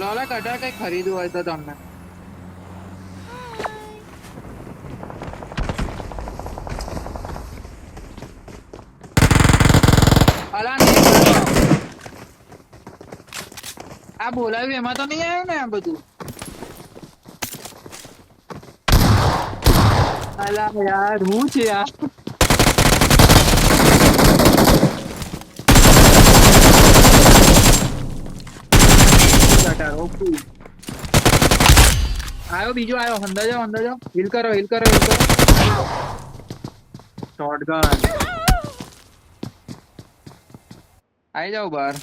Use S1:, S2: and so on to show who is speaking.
S1: Lola cutter કઈ ખરીદવું હોય તો તમને અલા આ બોલાવ્યું એમાં તો નહીં આવ્યું ને આ બધું અલા યાર હું છે યાર આવ્યો બીજો આવ્યો અંદર જાઓ હિલ કરો શોટગન આવી જાઓ બહાર